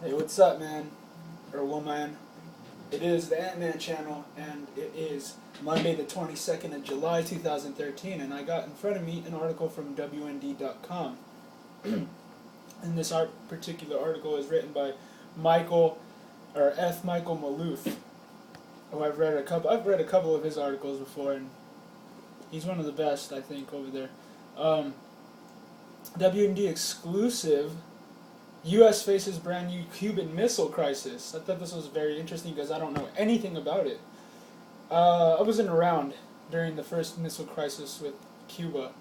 Hey, what's up, man? Or woman? It is the Ant-Man channel, and it is Monday the 22nd of July, 2013, and I got in front of me an article from WND.com. And this particular article is written by Michael, or F. Michael Maloof, who I've read a couple of his articles before, and he's one of the best, I think, over there. WND exclusive. U.S. faces brand new Cuban Missile Crisis. I thought this was very interesting because I don't know anything about it. I wasn't around during the first missile crisis with Cuba.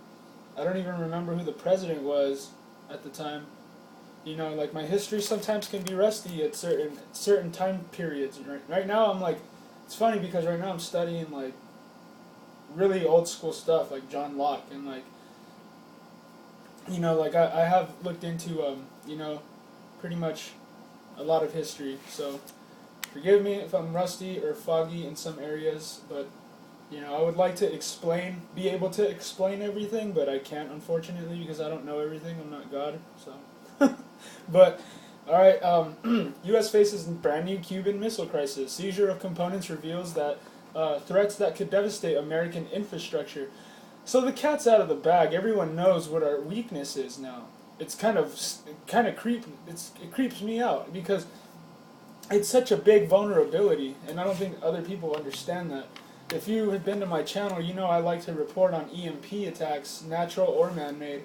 I don't even remember who the president was at the time. You know, like my history sometimes can be rusty at certain time periods. Right now, I'm like, it's funny because right now I'm studying like really old school stuff like John Locke and like, you know, like I have looked into you know, pretty much a lot of history. So forgive me if I'm rusty or foggy in some areas, but you know, I would like to be able to explain everything, but I can't, unfortunately, because I don't know everything. I'm not God, so. But all right, U.S. faces brand new Cuban Missile Crisis. Seizure of components reveals that threats that could devastate American infrastructure. So the cat's out of the bag. Everyone knows what our weakness is now. It's kind of it creeps me out because it's such a big vulnerability, and I don't think other people understand that. If you have been to my channel, you know I like to report on EMP attacks, natural or man-made.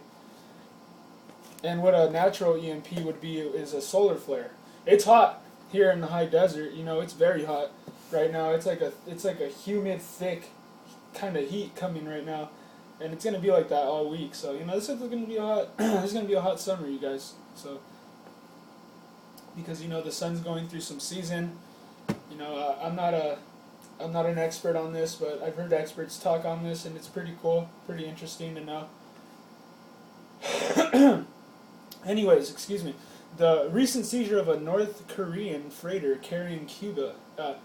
And what a natural EMP would be is a solar flare. It's hot here in the high desert. You know, it's very hot right now. It's like a humid, thick kind of heat coming right now, and it's gonna be like that all week. So you know, this is gonna be a hot. This is gonna be a hot summer, you guys. So because you know the sun's going through some season. You know, I'm not an expert on this, but I've heard experts talk on this, and it's pretty cool, pretty interesting to know. Anyways, excuse me. The recent seizure of a North Korean freighter carrying Cuba. The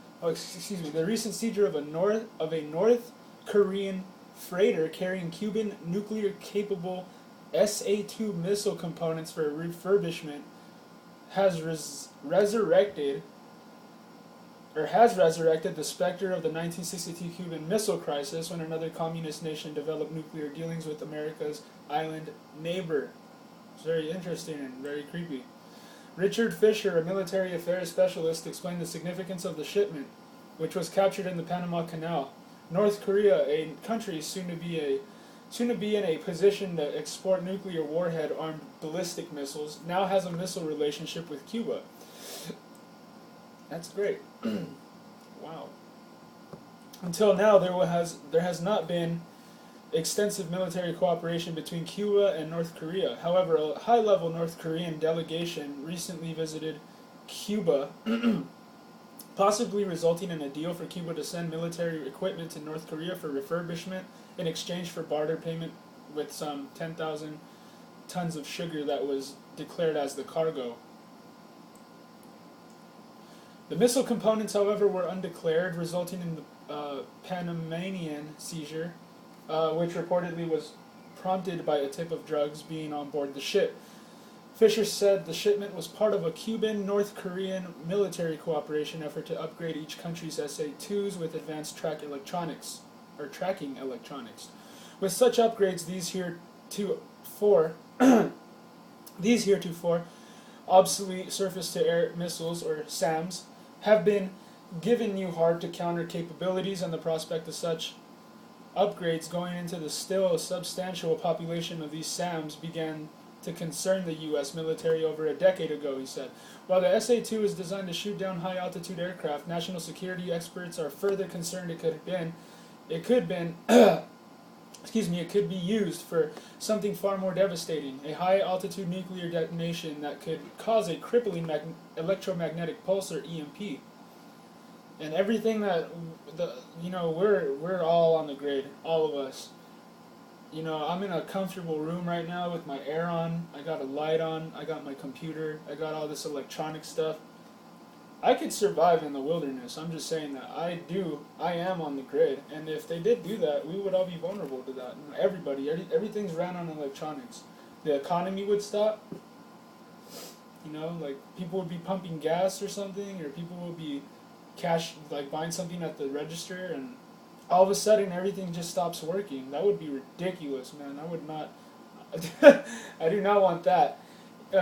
recent seizure of a North Korean freighter carrying Cuban nuclear-capable SA-2 missile components for refurbishment has resurrected the specter of the 1962 Cuban Missile Crisis when another communist nation developed nuclear dealings with America's island neighbor. It's very interesting and very creepy. Richard Fisher, a military affairs specialist, explained the significance of the shipment, which was captured in the Panama Canal. North Korea, a country soon to be in a position to export nuclear warhead-armed ballistic missiles, now has a missile relationship with Cuba. That's great. Wow. Until now, there has not been extensive military cooperation between Cuba and North Korea. However, a high-level North Korean delegation recently visited Cuba, possibly resulting in a deal for Cuba to send military equipment to North Korea for refurbishment in exchange for barter payment with some 10,000 tons of sugar that was declared as the cargo. The missile components, however, were undeclared, resulting in the Panamanian seizure, which reportedly was prompted by a tip of drugs being on board the ship. Fisher said the shipment was part of a Cuban-North Korean military cooperation effort to upgrade each country's SA-2s with advanced tracking electronics. With such upgrades, these heretofore obsolete surface-to-air missiles, or SAMs, have been given new hard-to-counter capabilities, and the prospect of such upgrades going into the still substantial population of these SAMs began to concern the U.S. military over a decade ago, he said. While the SA-2 is designed to shoot down high-altitude aircraft, national security experts are further concerned it could be used for something far more devastating, a high-altitude nuclear detonation that could cause a crippling electromagnetic pulse, or EMP. And everything we're all on the grid, all of us. You know, I'm in a comfortable room right now with my air on, I got a light on, I got my computer, I got all this electronic stuff. I could survive in the wilderness. I'm just saying that I am on the grid, and if they did do that, we would all be vulnerable to that. Everything's ran on electronics. The economy would stop. You know, like people would be pumping gas or something, or people would be like buying something at the register, and all of a sudden everything just stops working. That would be ridiculous, man. I would not. I do not want that.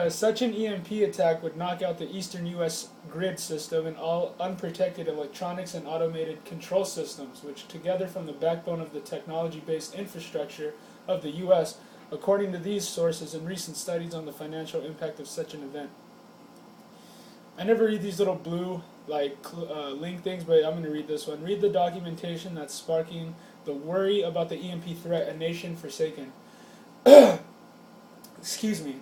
Such an EMP attack would knock out the eastern U.S. grid system and all unprotected electronics and automated control systems, which together form the backbone of the technology-based infrastructure of the U.S., according to these sources and recent studies on the financial impact of such an event. I never read these little blue link things, but I'm going to read this one. Read the documentation that's sparking the worry about the EMP threat, a nation forsaken. Excuse me.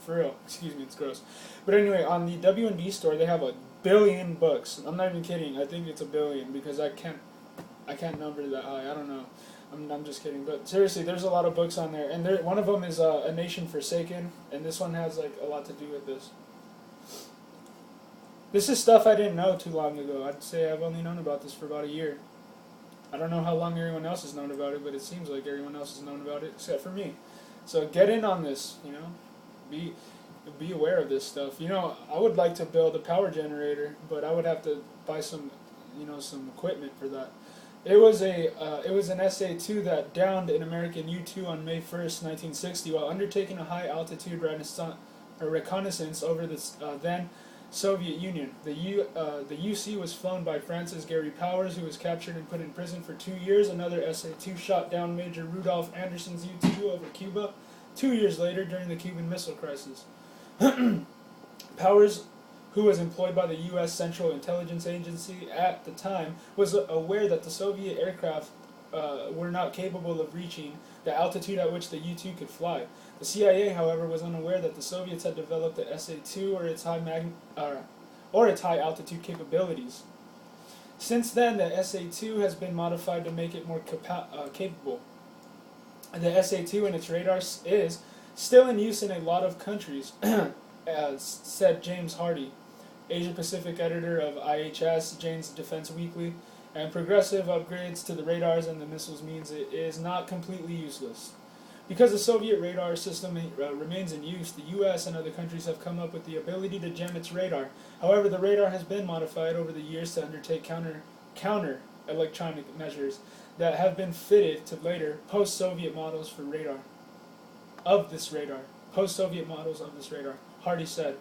For real. Excuse me, it's gross. But anyway, on the W&D store, they have 1 billion books. I'm not even kidding. I think it's 1 billion because I can't number that high. I don't know. I'm just kidding. But seriously, there's a lot of books on there, and one of them is A Nation Forsaken, and this one has like a lot to do with this. This is stuff I didn't know too long ago. I'd say I've only known about this for about a year. I don't know how long everyone else has known about it, but it seems like everyone else has known about it except for me. So get in on this, you know. Be aware of this stuff. You know, I would like to build a power generator, but I would have to buy some equipment for that. It was an SA-2 that downed an American U-2 on May 1st, 1960, while undertaking a high-altitude reconnaissance over the then Soviet Union. The UC was flown by Francis Gary Powers, who was captured and put in prison for 2 years. Another SA-2 shot down Major Rudolph Anderson's U-2 over Cuba 2 years later during the Cuban Missile Crisis. Powers, who was employed by the U.S. Central Intelligence Agency at the time, was aware that the Soviet aircraft were not capable of reaching the altitude at which the U-2 could fly. The CIA, however, was unaware that the Soviets had developed the SA-2 or its high altitude capabilities. Since then, the SA-2 has been modified to make it more capable. The SA-2 and its radars is still in use in a lot of countries, as said James Hardy, Asia-Pacific editor of IHS, Jane's Defense Weekly, and progressive upgrades to the radars and the missiles means it is not completely useless. Because the Soviet radar system remains in use, the U.S. and other countries have come up with the ability to jam its radar. However, the radar has been modified over the years to undertake counter electronic measures that have been fitted to later post-Soviet models for radar. Post-Soviet models of this radar, Hardy said.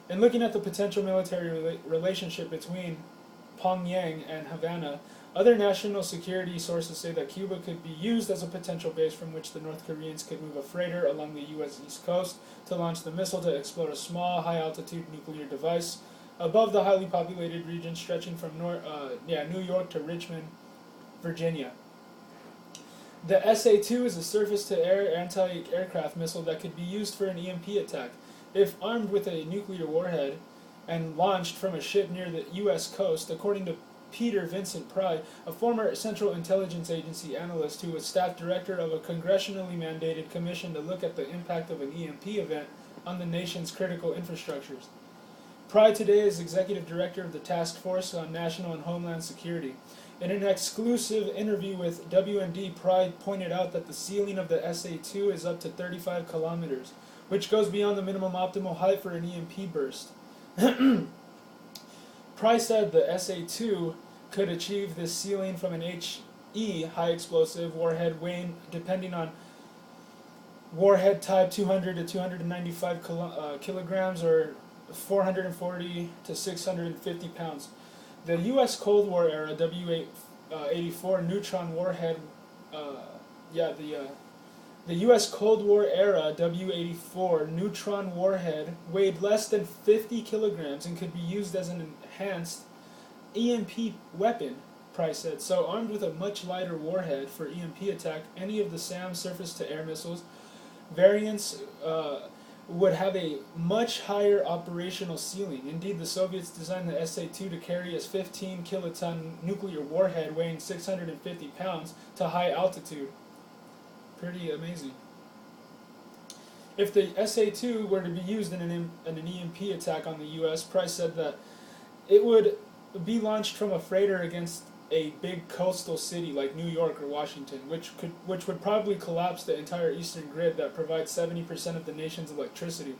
In looking at the potential military relationship between Pyongyang and Havana, other national security sources say that Cuba could be used as a potential base from which the North Koreans could move a freighter along the U.S. East Coast to launch the missile to explode a small, high-altitude nuclear device above the highly populated region stretching from New York to Richmond, Virginia. The SA-2 is a surface-to-air anti-aircraft missile that could be used for an EMP attack. If armed with a nuclear warhead and launched from a ship near the U.S. coast, according to Peter Vincent Pry, a former Central Intelligence Agency analyst who was staff director of a congressionally mandated commission to look at the impact of an EMP event on the nation's critical infrastructures. Pry today is executive director of the Task Force on National and Homeland Security. In an exclusive interview with W&D, Pry pointed out that the ceiling of the SA-2 is up to 35 kilometers, which goes beyond the minimum optimal height for an EMP burst. Pry said the SA-2 could achieve this ceiling from an HE, high explosive, warhead weighing, depending on warhead type, 200 to 295 kilograms or 440 to 650 pounds. The U.S. Cold War era W-84 neutron warhead, the U.S. Cold War era W-84 neutron warhead weighed less than 50 kilograms and could be used as an enhanced EMP weapon, Price said. So armed with a much lighter warhead for EMP attack, any of the SAM surface-to-air missiles variants would have a much higher operational ceiling. Indeed, the Soviets designed the SA-2 to carry its 15-kiloton nuclear warhead weighing 650 pounds to high altitude. Pretty amazing. If the SA-2 were to be used in an EMP attack on the U.S., Price said that it would be launched from a freighter against a big coastal city like New York or Washington, which would probably collapse the entire eastern grid that provides 70% of the nation's electricity.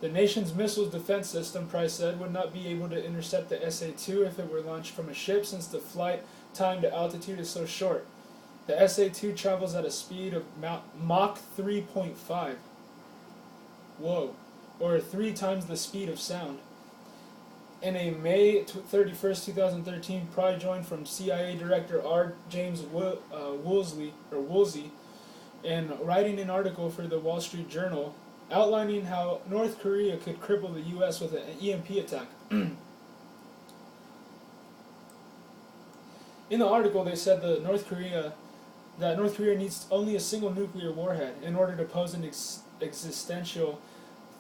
The nation's missile defense system, Price said, would not be able to intercept the SA-2 if it were launched from a ship, since the flight time to altitude is so short. The SA-2 travels at a speed of Mach 3.5. Whoa. Or 3 times the speed of sound. In a May 31st, 2013 Pry joined from CIA Director R. James Woolsey, in writing an article for the Wall Street Journal outlining how North Korea could cripple the U.S. with an EMP attack. In the article, they said that North Korea needs only a single nuclear warhead in order to pose an existential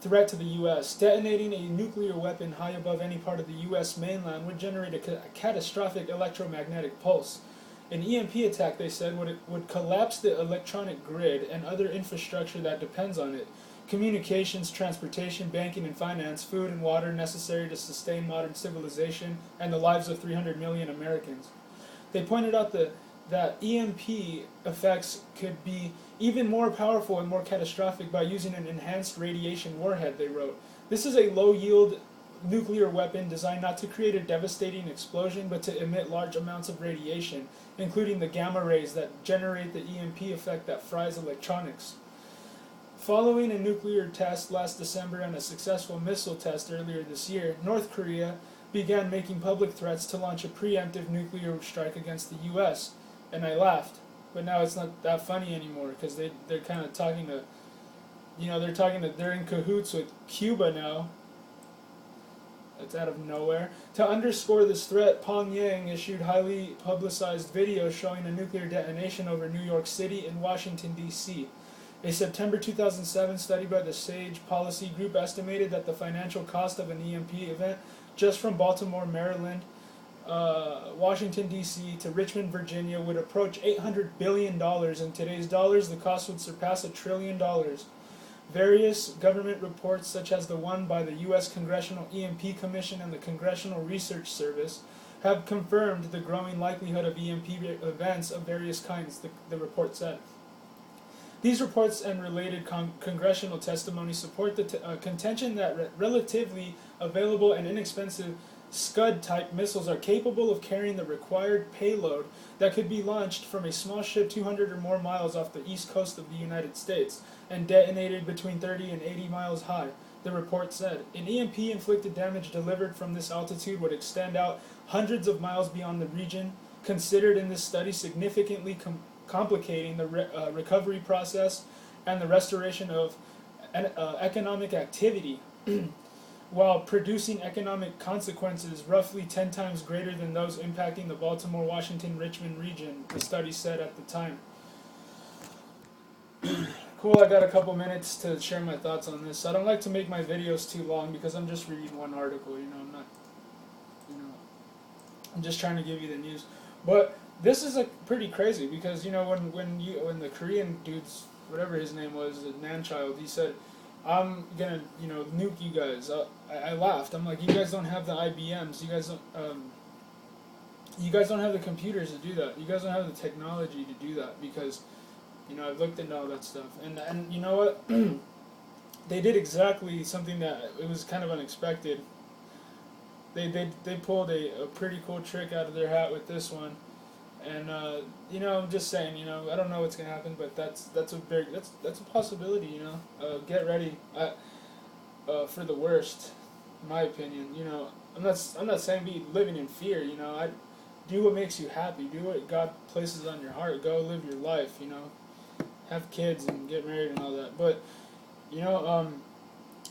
threat to the U.S. Detonating a nuclear weapon high above any part of the U.S. mainland would generate a catastrophic electromagnetic pulse. An EMP attack, they said, would collapse the electronic grid and other infrastructure that depends on it. Communications, transportation, banking and finance, food and water necessary to sustain modern civilization and the lives of 300 million Americans. They pointed out that EMP effects could be even more powerful and more catastrophic by using an enhanced radiation warhead, they wrote. This is a low-yield nuclear weapon designed not to create a devastating explosion, but to emit large amounts of radiation, including the gamma rays that generate the EMP effect that fries electronics. Following a nuclear test last December and a successful missile test earlier this year, North Korea began making public threats to launch a preemptive nuclear strike against the U.S., and I laughed. But now it's not that funny anymore, because they're kind of talking to, they're in cahoots with Cuba now. That's out of nowhere. To underscore this threat, Pyongyang issued highly publicized videos showing a nuclear detonation over New York City and Washington, D.C. A September 2007 study by the SAGE Policy Group estimated that the financial cost of an EMP event just from Baltimore, Maryland, Washington, D.C. to Richmond, Virginia would approach $800 billion. In today's dollars, the cost would surpass $1 trillion. Various government reports, such as the one by the U.S. Congressional EMP Commission and the Congressional Research Service, have confirmed the growing likelihood of EMP events of various kinds, the report said. These reports and related congressional testimony support the contention that relatively available and inexpensive Scud-type missiles are capable of carrying the required payload that could be launched from a small ship 200 or more miles off the east coast of the United States and detonated between 30 and 80 miles high, the report said. An EMP-inflicted damage delivered from this altitude would extend out hundreds of miles beyond the region, considered in this study significantly complicating the recovery process and the restoration of economic activity, while producing economic consequences roughly 10 times greater than those impacting the Baltimore, Washington, Richmond region, the study said at the time. Cool, I got a couple minutes to share my thoughts on this. I don't like to make my videos too long because I'm just reading one article, I'm just trying to give you the news. But this is pretty crazy because, when the Korean dude's, whatever his name was, the man-child, he said, I'm gonna, nuke you guys. I laughed. I'm like, you guys don't have the IBMs. You guys don't have the computers to do that. You guys don't have the technology to do that because, I've looked into all that stuff. And you know what? They did exactly something that it was kind of unexpected. They pulled a pretty cool trick out of their hat with this one. And I'm just saying, I don't know what's gonna happen, but that's a possibility, Get ready for the worst, in my opinion. I'm not saying be living in fear. I do what makes you happy. Do what God places on your heart. Go live your life. Have kids and get married and all that. But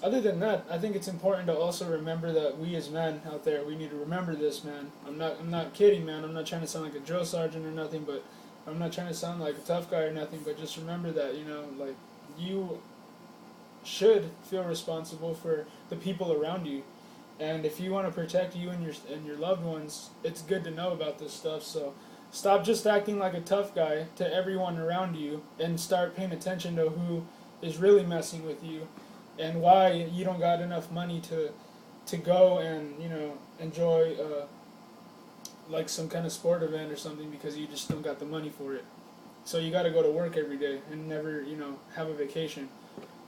other than that, I think it's important to also remember that we as men out there, we need to remember this, man. I'm not kidding, man. I'm not trying to sound like a drill sergeant or nothing, but I'm not trying to sound like a tough guy or nothing, but just remember that, you should feel responsible for the people around you. And if you want to protect you and your loved ones, it's good to know about this stuff. So stop just acting like a tough guy to everyone around you and start paying attention to who is really messing with you. And why you don't got enough money to go and enjoy like some kind of sport event or something because you just don't got the money for it. So you got to go to work every day and never have a vacation.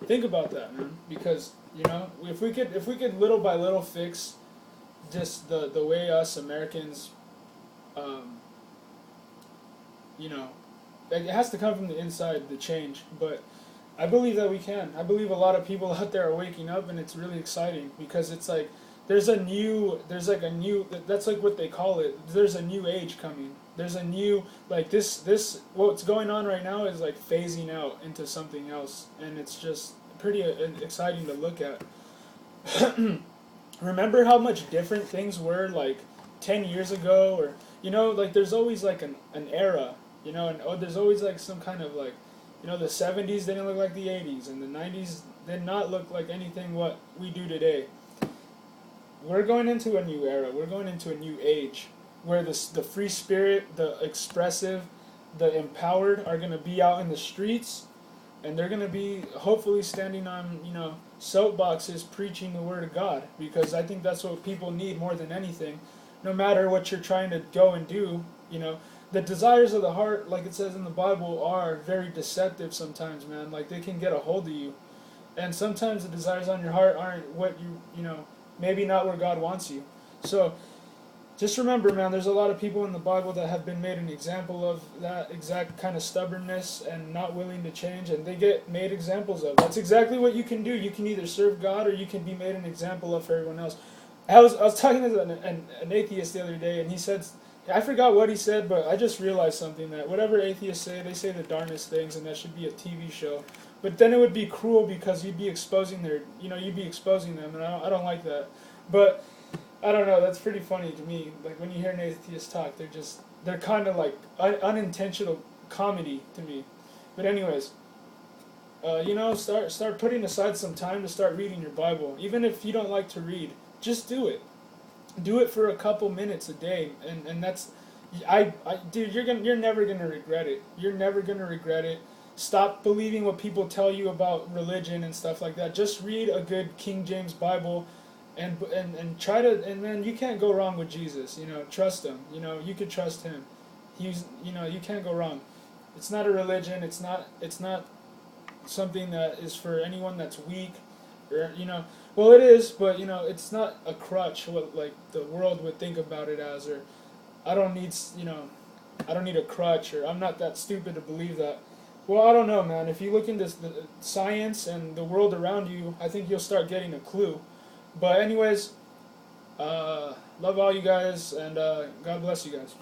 Think about that, man, because You know, if we could little by little fix just the way us Americans, um, you know, like, it has to come from the inside, the change. But I believe that we can. I believe a lot of people out there are waking up, and it's really exciting because it's like there's like a new, that's like what they call it. There's a new age coming. There's a new, like, this what's going on right now is like phasing out into something else, and it's just pretty exciting to look at. Remember how much different things were like 10 years ago, or like there's always like an era, and there's always like some kind of like, the 70s didn't look like the 80s, and the 90s did not look like anything what we do today. We're going into a new era. We're going into a new age where the free spirit, the expressive, the empowered are going to be out in the streets, and they're going to be hopefully standing on, soapboxes preaching the word of God, because I think that's what people need more than anything. No matter what you're trying to go and do, the desires of the heart, like it says in the Bible, are very deceptive sometimes, man. Like, they can get a hold of you. And sometimes the desires on your heart aren't what maybe not where God wants you. So just remember, man, there's a lot of people in the Bible that have been made an example of that exact kind of stubbornness and not willing to change, and they get made examples of. That's exactly what you can do. You can either serve God, or you can be made an example of for everyone else. I was talking to an atheist the other day, and he said, I forgot what he said, but I just realized something, that whatever atheists say, they say the darnest things, and that should be a TV show. But then it would be cruel because you'd be exposing you'd be exposing them, and I don't like that. But I don't know, that's pretty funny to me. Like, when you hear an atheist talk, they're kind of like unintentional comedy to me. But anyways, start putting aside some time to start reading your Bible. Even if you don't like to read, just do it. Do it for a couple minutes a day, and that's, dude, you're never gonna regret it. You're never gonna regret it. Stop believing what people tell you about religion and stuff like that. Just read a good King James Bible, and try to, and then you can't go wrong with Jesus. Trust him. You could trust him. You can't go wrong. It's not a religion. It's not something that is for anyone that's weak, or well, it is, but it's not a crutch what like the world would think about it as, or I don't need a crutch, or I'm not that stupid to believe that. Well, I don't know, man. If you look into the science and the world around you, I think you'll start getting a clue. But anyways, love all you guys, and God bless you guys.